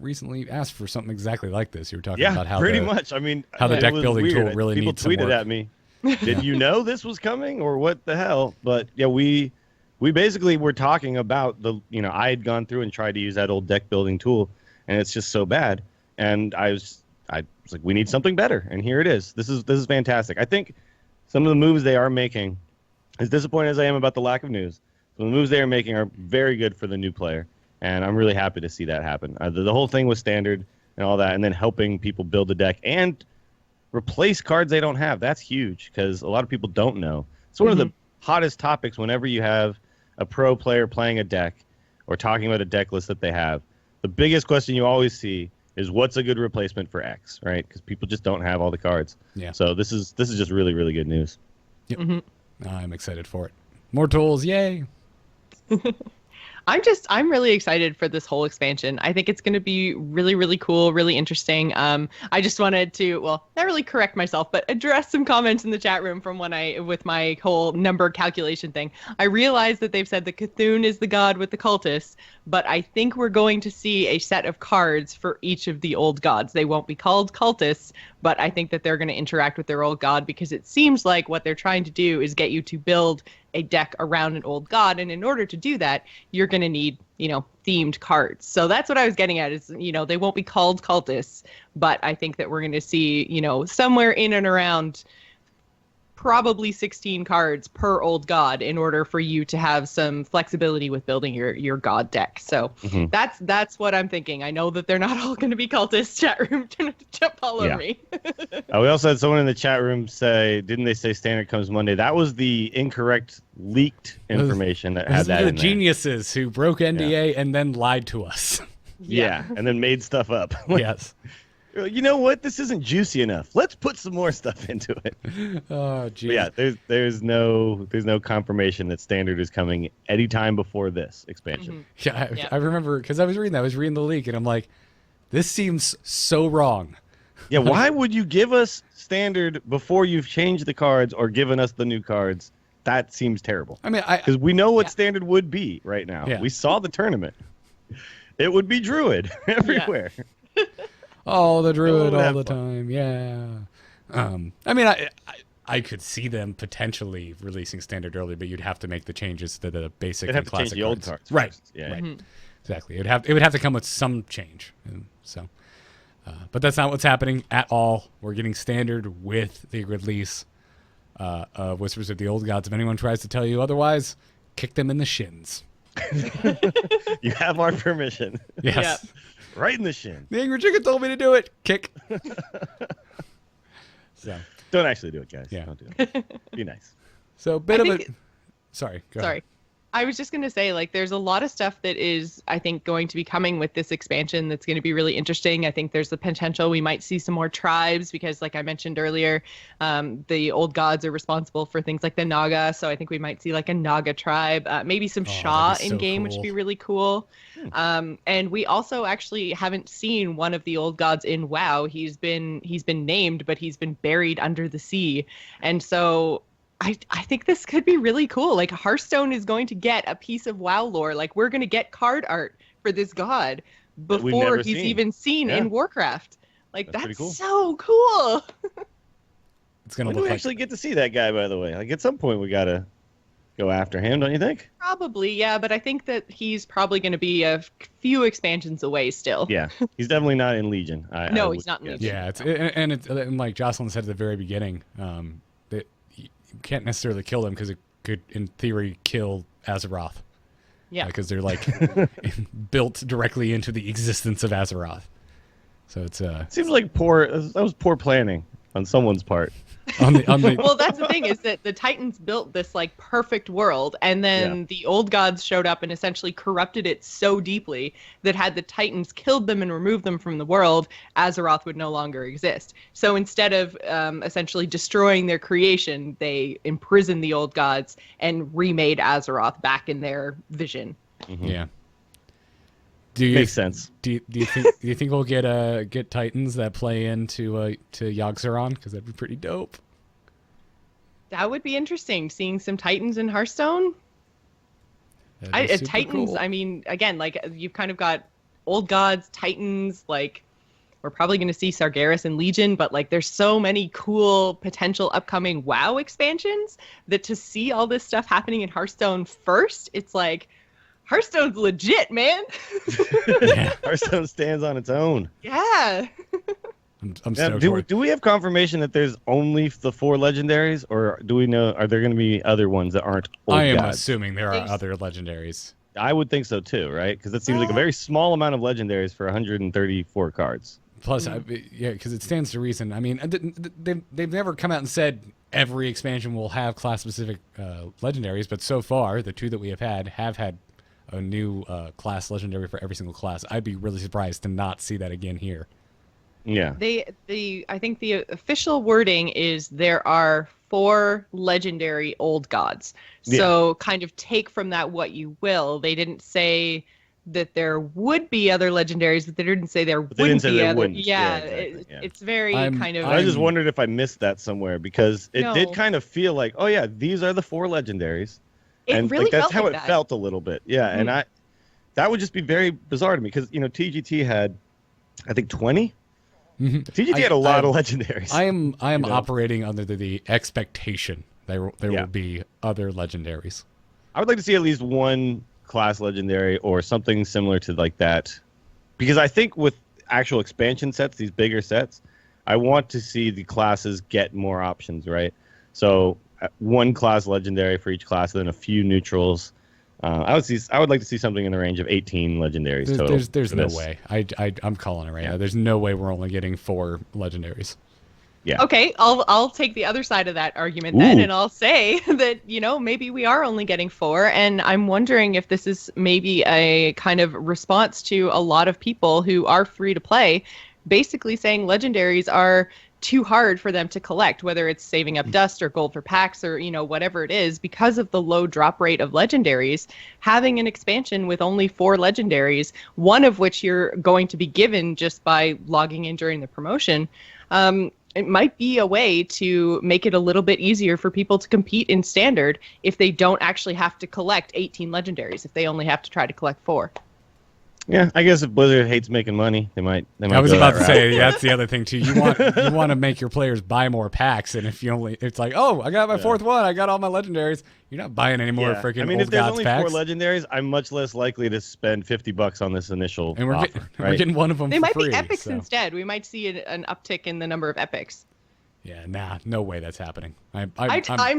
recently asked for something exactly like this? You were talking about how pretty much. I mean, how the deck building weird. tool really People needs some tweeted work. at me. Did you know this was coming or what the hell? But yeah, we basically were talking about I had gone through and tried to use that old deck building tool, and it's just so bad. And I was like, we need something better, and here it is. This is fantastic. I think some of the moves they are making, as disappointed as I am about the lack of news, some of the moves they are making are very good for the new player, and I'm really happy to see that happen. The whole thing with standard and all that, and then helping people build a deck and replace cards they don't have. That's huge because a lot of people don't know. It's one of the hottest topics whenever you have a pro player playing a deck or talking about a deck list that they have. The biggest question you always see is what's a good replacement for X, right? Because people just don't have all the cards. Yeah. So this is just really, really good news. Yep. I'm excited for it. More tools, yay! I'm really excited for this whole expansion. I think it's going to be really, really cool, really interesting. I just wanted to, well, not really correct myself, but address some comments in the chat room from with my whole number calculation thing. I realized that they've said that Cthulhu is the god with the cultists, but I think we're going to see a set of cards for each of the old gods. They won't be called cultists, but I think that they're going to interact with their old god because it seems like what they're trying to do is get you to build a deck around an old god, and in order to do that, you're going to need, themed cards. So that's what I was getting at is, they won't be called cultists, but I think that we're going to see, somewhere in and around probably 16 cards per old god in order for you to have some flexibility with building your god deck. So that's what I'm thinking. I know that they're not all going to be cultists. Chat room to follow me. We also had someone in the chat room say, didn't they say standard comes Monday? That was the incorrect leaked information that had that in there. The geniuses who broke NDA and then lied to us. Yeah, and then made stuff up. Yes. You know what? This isn't juicy enough. Let's put some more stuff into it. Oh, But geez. yeah, there's no confirmation that standard is coming anytime before this expansion. Yeah, Yeah. I remember because I was reading the leak, and I'm like, this seems so wrong. Yeah, why would you give us standard before you've changed the cards or given us the new cards? That seems terrible. I mean, Because we know what Yeah. standard would be right now. Yeah. We saw the tournament. It would be Druid everywhere. oh, the druid would all have the fun. time. Yeah. I mean, I could see them potentially releasing standard early, but you'd have to make the changes to the basic They'd have and to change classic the old cards. cards. Right. First. Yeah. Right. Exactly. It would have to come with some change. And so, but that's not what's happening at all. We're getting standard with the release of Whispers of the Old Gods. If anyone tries to tell you otherwise, kick them in the shins. You have our permission. Yes. Right in the shin. The Angry Chicken told me to do it. Kick. So, Don't actually do it, guys. Yeah. Don't do it. Be nice. so a bit I of think it. Sorry. Go Sorry. ahead. I was just going to say, like, there's a lot of stuff that is, I think, going to be coming with this expansion that's going to be really interesting. I think there's the potential we might see some more tribes because, like I mentioned earlier, the old gods are responsible for things like the Naga. So I think we might see, like, a Naga tribe, maybe some Shah that'd be in so game, which would cool. be really cool. And we also actually haven't seen one of the old gods in WoW. He's been named, but he's been buried under the sea. And so I think this could be really cool. Like Hearthstone is going to get a piece of WoW lore. Like we're going to get card art for this god That we've before never he's seen. even seen Yeah. in Warcraft. Like That's pretty that's cool. so cool. It's gonna When do look we like actually get to see that guy, by the way? Like, at some point, we got to go after him, don't you think? Probably, yeah, but I think that he's probably going to be a few expansions away still. Yeah. He's definitely not in Legion. No, I he's would not in guess. Legion. Yeah, and like Jocelyn said at the very beginning, that you can't necessarily kill them because it could, in theory, kill Azeroth. Yeah. Because they're like built directly into the existence of Azeroth. So it's Seems like that was poor planning on someone's part. on the Well, that's the thing is that the Titans built this like perfect world, and then Yeah. the old gods showed up and essentially corrupted it so deeply that had the Titans killed them and removed them from the world, Azeroth would no longer exist. So instead of essentially destroying their creation, they imprisoned the old gods and remade Azeroth back in their vision. yeah. Do you Makes sense. do you think we'll get Titans that play into to Yogg-Saron? Because that'd be pretty dope. That would be interesting, seeing some Titans in Hearthstone. That'd be super Titans, cool. I mean, again, like you've kind of got old gods, Titans, like we're probably going to see Sargeras and Legion, but like there's so many cool potential upcoming WoW expansions that to see all this stuff happening in Hearthstone first, it's like Hearthstone's legit, man. Yeah, Hearthstone stands on its own. Yeah. I'm Now, stoked for it. do we have confirmation that there's only the 4 legendaries, or do we know? Are there going to be other ones that aren't old I am gods? assuming there are There's- other legendaries. I would think so too, right? Because it seems like a very small amount of legendaries for 134 cards. Plus, yeah, because it stands to reason. I mean, they've never come out and said every expansion will have class-specific legendaries, but so far, the 2 that we have had a new class legendary for every single class. I'd be really surprised to not see that again here. Yeah. I think the official wording is there are 4 legendary old gods. So kind of take from that what you will. They didn't say that there would be other legendaries, but they didn't say there they didn't wouldn't say be there other. wouldn't. Yeah, Yeah, exactly, yeah. it's very kind of. I just wondered if I missed that somewhere because it No. did kind of feel like, oh yeah, these are the 4 legendaries. It and really like, that's felt how like it that. felt a little bit. Yeah, and that would just be very bizarre to me because TGT had, I think, 20. TGT had a lot of legendaries. I am know? operating under the expectation there will be other legendaries. I would like to see at least one class legendary or something similar to like that, because I think with actual expansion sets, these bigger sets, I want to see the classes get more options, right? So one class legendary for each class, then a few neutrals. I would like to see something in the range of 18 legendaries total. There's for no this. way. I'm calling it right now. There's no way we're only getting 4 legendaries. Yeah. Okay, I'll take the other side of that argument then, Ooh. and I'll say that maybe we are only getting 4, and I'm wondering if this is maybe a kind of response to a lot of people who are free to play basically saying legendaries are too hard for them to collect, whether it's saving up dust or gold for packs or, whatever it is, because of the low drop rate of legendaries. Having an expansion with only 4 legendaries, one of which you're going to be given just by logging in during the promotion, it might be a way to make it a little bit easier for people to compete in standard if they don't actually have to collect 18 legendaries, if they only have to try to collect 4. Yeah, I guess if Blizzard hates making money, they might. I was go about that to route. say that's the other thing too. You want to make your players buy more packs, and if it's like, oh, I got my 4th one, I got all my legendaries. You're not buying any more freaking I mean, old if there's gods only packs. 4 legendaries, I'm much less likely to spend $50 on this initial And we're offer. we're getting one of them They for might free. be epics so. instead. We might see an uptick in the number of epics. Yeah, nah, no way that's happening. I'm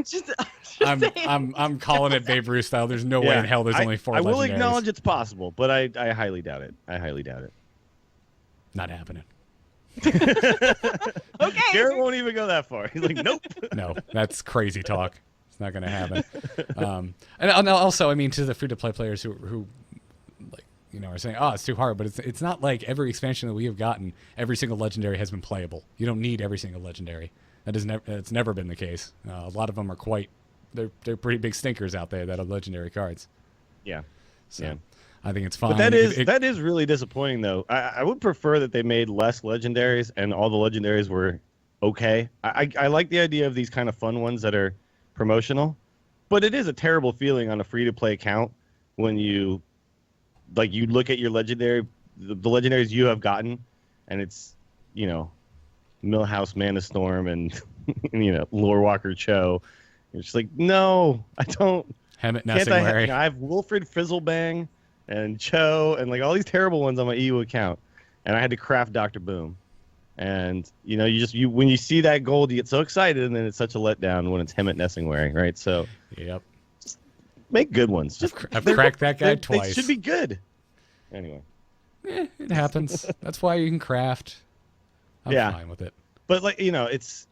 just I'm calling it Babe Ruth style. There's no way in hell there's only 4 I will legendaries. acknowledge it's possible, but I highly doubt it. Not happening. Okay. Garrett won't even go that far. He's like, nope. No, that's crazy talk. It's not going to happen. And also, I mean, to the free-to-play players who like, are saying, oh, it's too hard, but it's not like every expansion that we have gotten, every single legendary has been playable. You don't need every single legendary. It's never been the case. A lot of them are they're pretty big stinkers out there that are legendary cards. Yeah. So Yeah. I think it's fine. But that is really disappointing, though. I would prefer that they made less legendaries and all the legendaries were okay. I like the idea of these kind of fun ones that are promotional, but it is a terrible feeling on a free-to-play account when you look at your legendary, the legendaries you have gotten, and it's, Millhouse Mana Storm and, Lorewalker Cho. It's just like, no, I don't. Hemet Can't I Nessingwary. I have Wilfred Fizzlebang and Cho and all these terrible ones on my EU account, and I had to craft Dr. Boom. And when you see that gold, you get so excited, and then it's such a letdown when it's Hemet Nessingwary, right? So Yep. just make good ones. I've cracked that guy they twice. should be good. Anyway, It happens. That's why you can craft. I'm fine with it. but it's.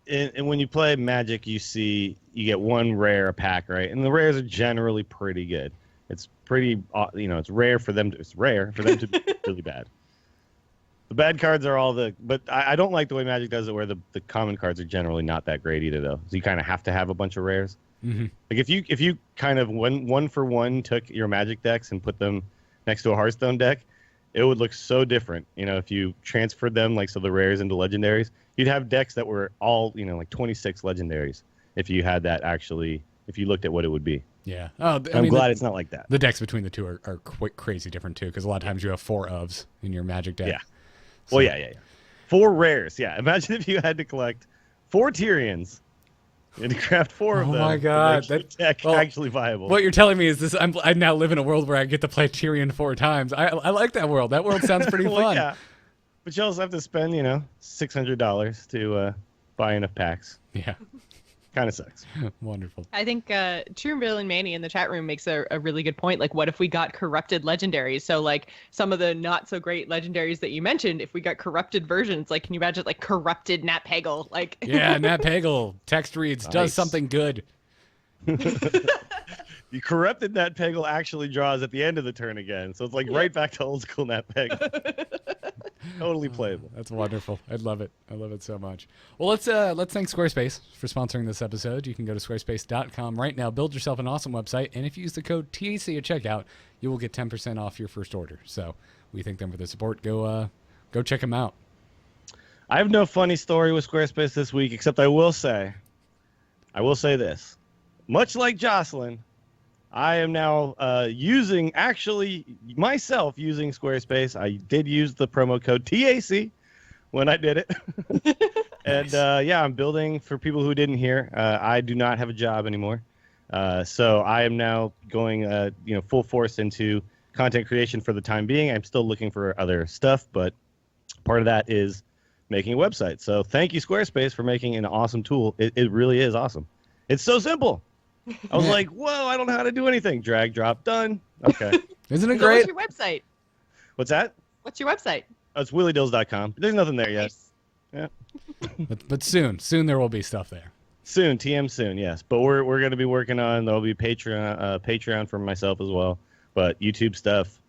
And when you play Magic, you get one rare a pack, right? And the rares are generally pretty good. It's pretty, it's rare for them to be really bad. The bad cards are but I don't like the way Magic does it, where the common cards are generally not that great either, though. So you kind of have to have a bunch of rares. Mm-hmm. Like if you kind of one for one took your Magic decks and put them next to a Hearthstone deck, it would look so different. If you transferred them so the rares into legendaries, you'd have decks that were all 26 legendaries. If you had that if you looked at what it would be. Yeah. I'm glad it's not like that. The decks between the two are quite crazy different too, because a lot of times you have 4 ofs in your Magic deck. Yeah. Well, yeah. 4 rares. Yeah. Imagine if you had to collect 4 Tyrians and craft 4 of them. Oh my God, to make your deck actually viable. What you're telling me is this: I now live in a world where I get to play Tyrion 4 times. I like that world. That world sounds pretty Well, fun. yeah. But you also have to spend $600 to buy enough packs. Yeah. Kind of sucks. Wonderful. I think Truebill and Manny in the chat room makes a really good point. What if we got corrupted legendaries? So some of the not so great legendaries that you mentioned, if we got corrupted versions, can you imagine corrupted Nat Peggle? Yeah, Nat Peggle text reads does Nice. something good. You corrupted Nat Peggle actually draws at the end of the turn again. So it's right back to old school Nat Peggle. Totally playable. That's wonderful. I love it. I love it so much. Well, let's thank Squarespace for sponsoring this episode. You can go to squarespace.com right now, build yourself an awesome website, and if you use the code TAC at checkout, you will get 10% off your first order. So we thank them for the support. Go check them out. I have no funny story with Squarespace this week, except I will say this. Much like Jocelyn, I am now using Squarespace. I did use the promo code TAC when I did it. And I'm building for people who didn't hear. I do not have a job anymore. So I am now going full force into content creation for the time being. I'm still looking for other stuff, but part of that is making a website. So thank you, Squarespace, for making an awesome tool. It really is awesome. It's so simple. I was like, whoa, I don't know how to do anything. Drag, drop, done. Okay. Isn't it So great? what's your website? What's that? What's your website? Oh, it's willydills.com. There's nothing there yet. Nice. Yeah. But soon there will be stuff there. Soon, TM soon, yes. But we're going to be working on, there'll be Patreon for myself as well. But YouTube stuff.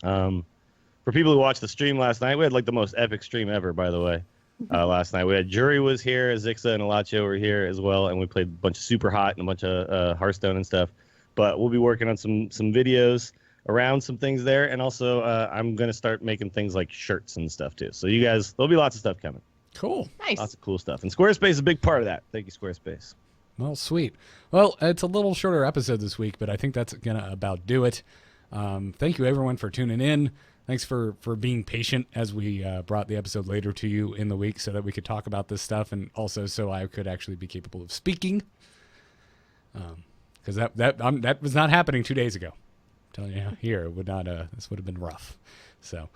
For for people who watched the stream last night, we had like the most epic stream ever, by the way. Last night we had Jury was here, Zixa and Alacho were here as well, and we played a bunch of Super Hot and a bunch of Hearthstone and stuff. But we'll be working on some videos around some things there, and also I'm gonna start making things like shirts and stuff too. So you guys, there'll be lots of stuff coming. Cool. Nice. Lots of cool stuff, and Squarespace is a big part of that. Thank you, Squarespace. Well, sweet. Well, it's a little shorter episode this week, but I think that's going to about do it. Thank you, everyone, for tuning in. Thanks for being patient as we brought the episode later to you in the week so that we could talk about this stuff, and also so I could actually be capable of speaking. Because that was not happening 2 days ago. I'm telling you here, it would not. This would have been rough. So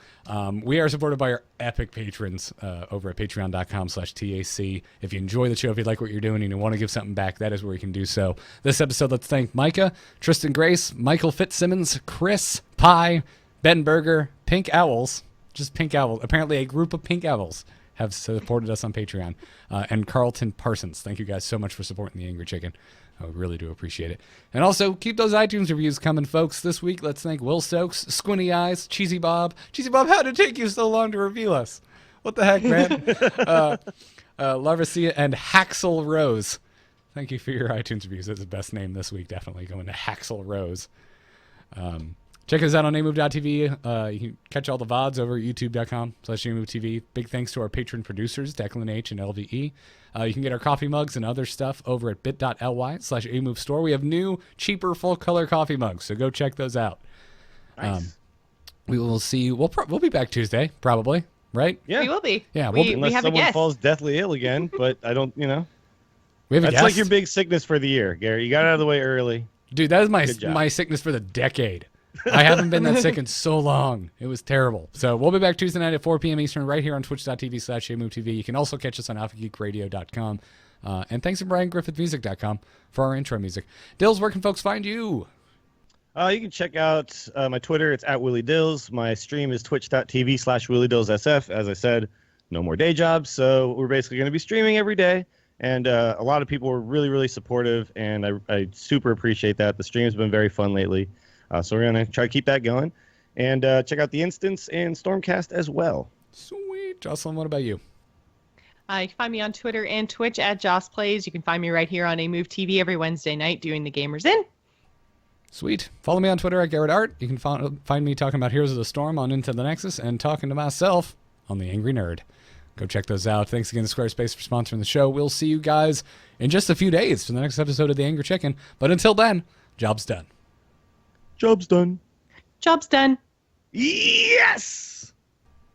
we are supported by our epic patrons over at patreon.com/TAC. If you enjoy the show, if you like what you're doing and you want to give something back, that is where you can do so. This episode, let's thank Micah, Tristan Grace, Michael Fitzsimmons, Chris, Pie, Ben Berger, Pink Owls, just Pink Owls. Apparently a group of Pink Owls have supported us on Patreon, and Carlton Parsons. Thank you guys so much for supporting the Angry Chicken. I really do appreciate it. And also, keep those iTunes reviews coming, folks. This week, let's thank Will Stokes, Squinty Eyes, Cheesy Bob. Cheesy Bob, how did it take you so long to review us? What the heck, man? Larvacia and Haxel Rose. Thank you for your iTunes reviews. That's the best name this week, definitely. Going to Haxel Rose. Check us out on amove.tv. You can catch all the VODs over at youtube.com/amovetv. Big thanks to our patron producers, Declan H. and LVE. You can get our coffee mugs and other stuff over at bit.ly/amovestore. We have new, cheaper, full-color coffee mugs, so go check those out. Nice. We will see you. We'll be back Tuesday, probably, right? Yeah. We will be. Yeah, we Unless have a someone guest. falls deathly ill again, but I don't, We have a That's guest. like your big sickness for the year, Gary. You got it out of the way early. Dude, that is Good job. my sickness for the decade. I haven't been that sick in so long. It was terrible. So we'll be back Tuesday night at 4 p.m. Eastern right here on twitch.tv/amovetv. You can also catch us on alphageekradio.com. And thanks to BrianGriffithMusic.com for our intro music. Dills, where can folks find you? You can check out my Twitter. It's @WillieDills. My stream is twitch.tv/WillieDillsSF. As I said, no more day jobs, so we're basically going to be streaming every day. And a lot of people were really, really supportive, and I super appreciate that. The stream's been very fun lately. So we're going to try to keep that going. And check out The Instance and Stormcast as well. Sweet. Jocelyn, what about you? You can find me on Twitter and Twitch @JossPlays. You can find me right here on Amove TV every Wednesday night doing the Gamers In. Sweet. Follow me on Twitter @GarrettArt. You can find me talking about Heroes of the Storm on Into the Nexus and talking to myself on The Angry Nerd. Go check those out. Thanks again to Squarespace for sponsoring the show. We'll see you guys in just a few days for the next episode of The Angry Chicken. But until then, job's done. Job's done. Job's done. Yes!